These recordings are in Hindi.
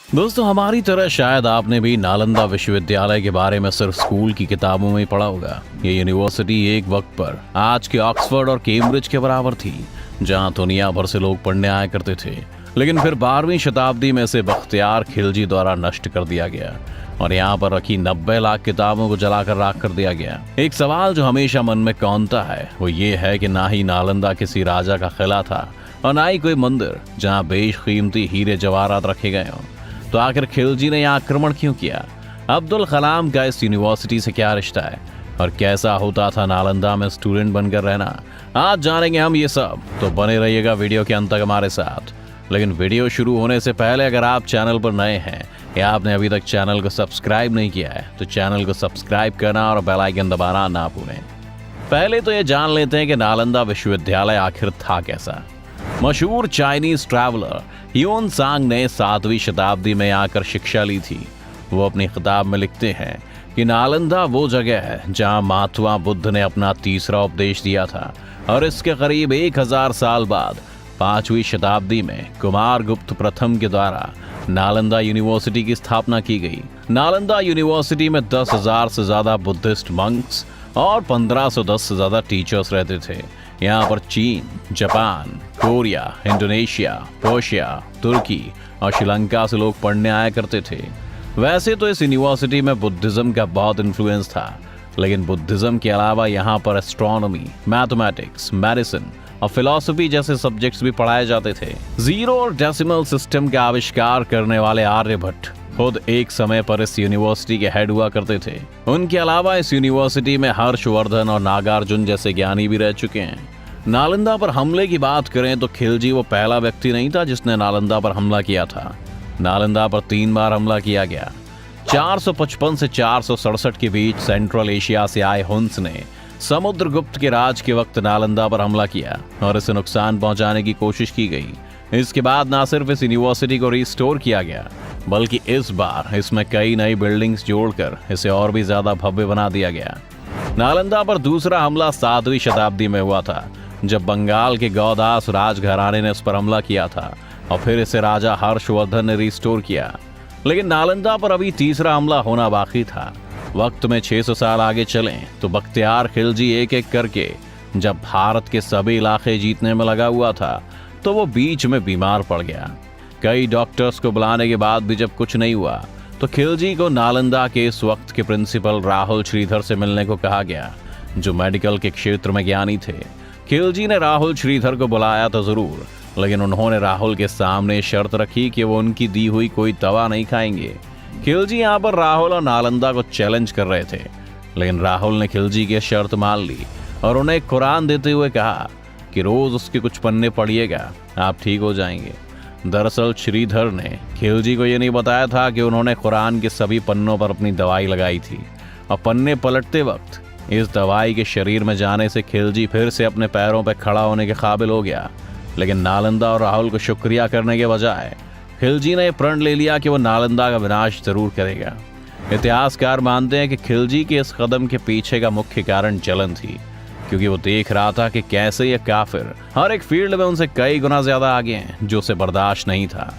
दोस्तों, हमारी तरह शायद आपने भी नालंदा विश्वविद्यालय के बारे में सिर्फ स्कूल की किताबों में ही पढ़ा होगा। ये यूनिवर्सिटी एक वक्त पर आज के ऑक्सफोर्ड और कैम्ब्रिज के बराबर थी, जहां दुनिया भर से लोग पढ़ने आया करते थे। लेकिन फिर 12वीं शताब्दी में इसे बख्तियार खिलजी द्वारा नष्ट कर दिया गया और यहाँ पर रखी 90 लाख किताबों को जलाकर राख कर दिया गया। एक सवाल जो हमेशा मन में कौंधता है वो ये है कि ना ही नालंदा किसी राजा का किला था और ना ही कोई मंदिर जहाँ बेशकीमती हीरे जवाहरात रखे गए हों। तो आखिर खिलजी ने यहाँ आक्रमण क्यों किया? अब्दुल कलाम का इस यूनिवर्सिटी से क्या रिश्ता है और कैसा होता था नालंदा में स्टूडेंट बनकर रहना? आज जानेंगे हम ये सब, तो बने रहिएगा वीडियो के अंत तक हमारे साथ। लेकिन वीडियो शुरू होने से पहले अगर आप चैनल पर नए हैं या आपने अभी तक चैनल को सब्सक्राइब नहीं किया है तो चैनल को सब्सक्राइब करना और बेल आइकन दबाना ना भूलें। पहले तो ये जान लेते हैं कि नालंदा विश्वविद्यालय आखिर था कैसा। मशहूर चाइनीज ट्रैवलर ह्यून सांग ने 7वीं शताब्दी में आकर शिक्षा ली थी। वो अपनी किताब में लिखते हैं कि नालंदा वो जगह है जहां महात्मा बुद्ध ने अपना तीसरा उपदेश दिया था और इसके करीब 1000 साल बाद 5वीं शताब्दी में कुमारगुप्त प्रथम के द्वारा नालंदा यूनिवर्सिटी की स्थापना की गई। नालंदा यूनिवर्सिटी में 10,000 से ज्यादा बुद्धिस्ट मंक्स और 1510 से ज्यादा टीचर्स रहते थे। यहाँ पर चीन, जापान, कोरिया, इंडोनेशिया, पर्शिया, तुर्की और श्रीलंका से लोग पढ़ने आया करते थे। वैसे तो इस यूनिवर्सिटी में बुद्धिज्म का बहुत इन्फ्लुएंस था, लेकिन बुद्धिज्म के अलावा यहाँ पर एस्ट्रोनॉमी, मैथमेटिक्स, मेडिसिन और फिलॉसफी जैसे सब्जेक्ट्स भी पढ़ाए जाते थे। जीरो और डेसिमल सिस्टम का आविष्कार करने वाले आर्यभट्ट खुद एक समय पर इस यूनिवर्सिटी के हेड हुआ करते थे। उनके अलावा इस यूनिवर्सिटी में हर्षवर्धन और नागार्जुन जैसे ज्ञानी भी रह चुके हैं। नालंदा पर हमले की बात करें तो खिलजी वो पहला व्यक्ति नहीं था जिसने नालंदा पर हमला किया था। नालंदा पर 3 बार हमला किया गया। 455 से 467 के बीच सेंट्रल एशिया से आए हुन्स ने समुद्रगुप्त के राज के वक्त नालंदा पर हमला किया और इसे नुकसान पहुंचाने की कोशिश की गई। इसके बाद न सिर्फ इस यूनिवर्सिटी को रिस्टोर किया गया बल्कि इस बार इसमें कई नई बिल्डिंग्स जोड़कर इसे और भी ज्यादा भव्य बना दिया गया। नालंदा पर दूसरा हमला 7वीं शताब्दी में हुआ था, जब बंगाल के गौदास राजघराने ने इस पर हमला किया था और फिर इसे राजा हर्षवर्धन ने रिस्टोर किया। लेकिन नालंदा पर अभी तीसरा हमला होना बाकी था। वक्त में 600 साल आगे चलें तो बख्तियार खिलजी एक एक करके जब भारत के सभी इलाके जीतने में लगा हुआ था तो वो बीच में बीमार पड़ गया। कई डॉक्टर्स को बुलाने के बाद भी जब कुछ नहीं हुआ तो खिलजी को नालंदा के इस वक्त के प्रिंसिपल राहुल श्रीधर से मिलने को कहा गया, जो मेडिकल के क्षेत्र में ज्ञानी थे। खिलजी ने राहुल श्रीधर को बुलाया तो जरूर, लेकिन उन्होंने राहुल के सामने शर्त रखी कि वो उनकी दी हुई कोई दवा नहीं खाएंगे। खिलजी यहाँ पर राहुल और नालंदा को चैलेंज कर रहे थे, लेकिन राहुल ने खिलजी की शर्त मान ली और उन्हें कुरान देते हुए कहा कि रोज उसके कुछ पन्ने पढ़िएगा, आप ठीक हो जाएंगे। दरअसल श्रीधर ने खिलजी को ये नहीं बताया था कि उन्होंने कुरान के सभी पन्नों पर अपनी दवाई लगाई थी और पन्ने पलटते वक्त इस दवाई के शरीर में जाने से खिलजी फिर से अपने पैरों पर खड़ा होने के काबिल हो गया। लेकिन नालंदा और राहुल को शुक्रिया करने के बजाय खिलजी ने प्रण ले लिया कि वो नालंदा का विनाश जरूर करेगा। इतिहासकार मानते हैं कि खिलजी के इस कदम के पीछे का मुख्य कारण जलन थी, क्योंकि वो देख रहा था कि कैसे ये काफिर हर एक फील्ड में उनसे कई गुना ज्यादा आगे हैं, जो उसे बर्दाश्त नहीं था।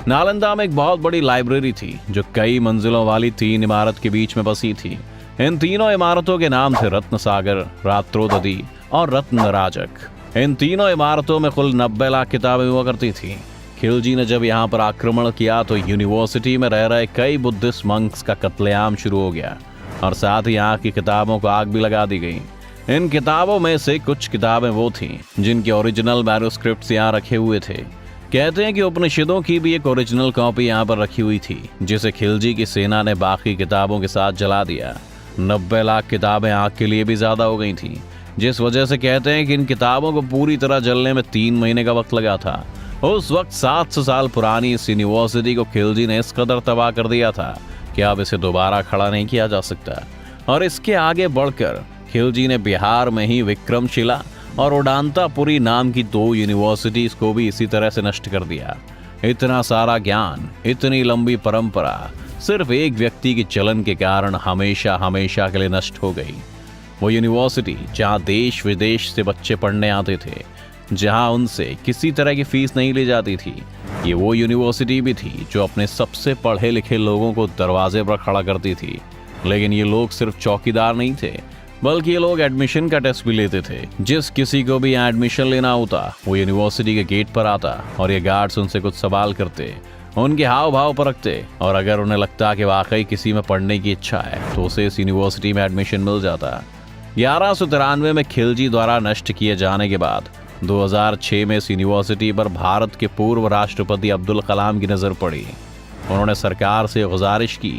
नालंदा में एक बहुत बड़ी लाइब्रेरी थी जो कई मंजिलों वाली 3 इमारत के बीच में बसी थी। इन तीनों इमारतों के नाम थे रत्न सागर, रात्रोदधी और रत्न राजक। इन तीनों इमारतों में कुल 90 लाख किताबें हुआ करती थी। खिलजी ने जब यहाँ पर आक्रमण किया तो यूनिवर्सिटी में रह रहे कई बुद्धिस्ट मंक्स का कत्लेआम शुरू हो गया और साथ ही यहाँ की किताबों को आग भी लगा दी गई। इन किताबों में से कुछ किताबें वो थीं जिनके ओरिजिनल मैन्युस्क्रिप्ट्स यहाँ रखे हुए थे। कहते हैं कि उपनिषदों की भी एक ओरिजिनल कॉपी यहाँ पर रखी हुई थी, जिसे खिलजी की सेना ने बाकी किताबों के साथ जला दिया। 90 लाख किताबें आग के लिए भी ज्यादा हो गई थी, जिस वजह से कहते हैं कि इन किताबों को पूरी तरह जलने में 3 महीने का वक्त लगा था। उस वक्त 700 साल पुरानी इस यूनिवर्सिटी को खिलजी ने इस कदर तबाह कर दिया था कि अब इसे दोबारा खड़ा नहीं किया जा सकता। और इसके आगे बढ़कर खिलजी ने बिहार में ही विक्रमशिला और उडांतापुरी नाम की 2 यूनिवर्सिटीज को भी इसी तरह से नष्ट कर दिया। इतना सारा ज्ञान, इतनी लंबी परंपरा सिर्फ एक व्यक्ति के चलन के कारण हमेशा हमेशा के लिए नष्ट हो गई। वो यूनिवर्सिटी जहाँ देश विदेश से बच्चे पढ़ने आते थे, जहाँ उनसे किसी तरह की फीस नहीं ली जाती थी, ये वो यूनिवर्सिटी भी थी जो अपने सबसे पढ़े लिखे लोगों को दरवाजे पर खड़ा करती थी। लेकिन ये लोग सिर्फ चौकीदार नहीं थे, बल्कि ये लोग एडमिशन का टेस्ट भी लेते थे। जिस किसी को भी यहाँ एडमिशन लेना होता वो यूनिवर्सिटी के गेट पर आता और ये गार्ड्स उनसे कुछ सवाल करते, उनके हाव भाव परखते, और अगर उन्हें लगता कि वाकई किसी में पढ़ने की इच्छा है तो उसे इस यूनिवर्सिटी में एडमिशन मिल जाता। 1193 में खिलजी द्वारा नष्ट किए जाने के बाद 2006 में इस यूनिवर्सिटी पर भारत के पूर्व राष्ट्रपति अब्दुल कलाम की नज़र पड़ी। उन्होंने सरकार से गुजारिश की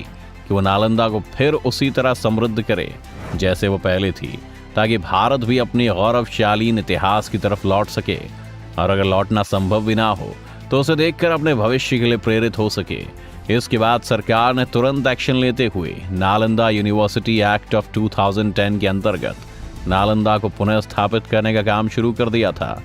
कि वो नालंदा को फिर उसी तरह समृद्ध करे जैसे वो पहले थी, ताकि भारत भी अपनी गौरवशालीन इतिहास की तरफ लौट सके, और अगर लौटना संभव भी ना हो तो उसे देखकर अपने भविष्य के लिए प्रेरित हो सके। इसके बाद सरकार ने तुरंत एक्शन लेते हुए नालंदा यूनिवर्सिटी एक्ट ऑफ 2010 के अंतर्गत नालंदा को पुनः स्थापित करने का काम शुरू कर दिया था।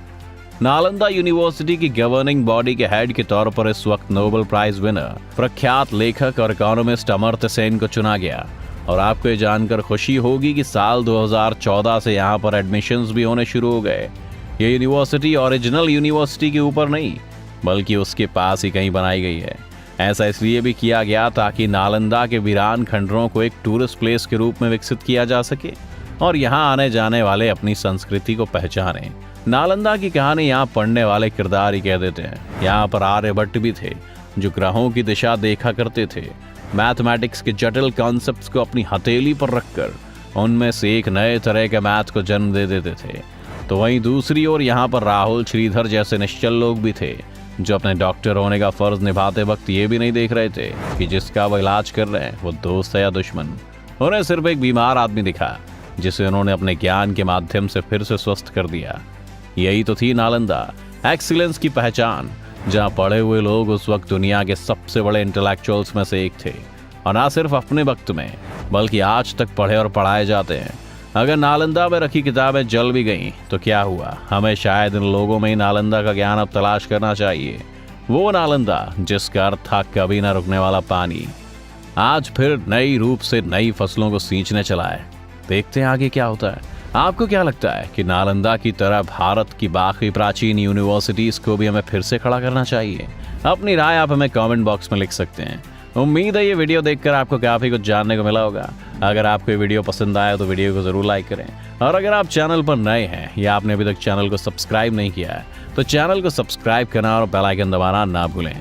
नालंदा यूनिवर्सिटी की गवर्निंग बॉडी के हेड के तौर पर इस वक्त नोबेल प्राइज विनर प्रख्यात लेखक और इकोनॉमिस्ट अमर्त्य सेन को चुना गया। और आपको ये जानकर खुशी होगी कि साल 2014 से यहाँ पर एडमिशन्स भी होने शुरू हो गए। ये यूनिवर्सिटी ओरिजिनल यूनिवर्सिटी के ऊपर नहीं बल्कि उसके पास ही कहीं बनाई गई है। ऐसा इसलिए भी किया गया ताकि नालंदा के वीरान खंडरों को एक टूरिस्ट प्लेस के रूप में विकसित किया जा सके और यहाँ आने जाने वाले अपनी संस्कृति को पहचानें। नालंदा की कहानी यहाँ पढ़ने वाले किरदार ही कह देते हैं। यहाँ पर आर्यभट्ट भी थे जो ग्रहों की दिशा देखा करते थे। मैथमेटिक्स के जटिल कॉन्सेप्ट्स को अपनी हथेली पर रखकर उनमें से एक नए तरह के मैथ को जन्म दे देते थे। तो वहीं दूसरी ओर यहाँ पर राहुल श्रीधर जैसे निश्चल लोग भी थे जो अपने डॉक्टर होने का फर्ज निभाते वक्त ये भी नहीं देख रहे थे कि जिसका वो इलाज कर रहे हैं वो दोस्त है या दुश्मन। उन्हें सिर्फ एक बीमार आदमी दिखा जिसे उन्होंने अपने ज्ञान के माध्यम से फिर से स्वस्थ कर दिया। यही तो थी नालंदा, एक्सीलेंस की पहचान, जहाँ पढ़े हुए लोग उस वक्त दुनिया के सबसे बड़े इंटेलेक्चुअल्स में से एक थे, और ना सिर्फ अपने वक्त में बल्कि आज तक पढ़े और पढ़ाए जाते हैं। अगर नालंदा में रखी किताबें जल भी गईं तो क्या हुआ, हमें शायद इन लोगों में ही नालंदा का ज्ञान अब तलाश करना चाहिए। वो नालंदा जिसका अर्थ था कभी ना रुकने वाला पानी, आज फिर नई रूप से नई फसलों को सींचने चला है। देखते हैं आगे क्या होता है। आपको क्या लगता है कि नालंदा की तरह भारत की बाकी प्राचीन यूनिवर्सिटीज को भी हमें फिर से खड़ा करना चाहिए? अपनी राय आप हमें कमेंट बॉक्स में लिख सकते हैं। उम्मीद है ये वीडियो देखकर आपको काफ़ी कुछ जानने को मिला होगा। अगर आपको ये वीडियो पसंद आया तो वीडियो को ज़रूर लाइक करें, और अगर आप चैनल पर नए हैं या आपने अभी तक चैनल को सब्सक्राइब नहीं किया है तो चैनल को सब्सक्राइब करना और बेल आइकन दबाना ना भूलें।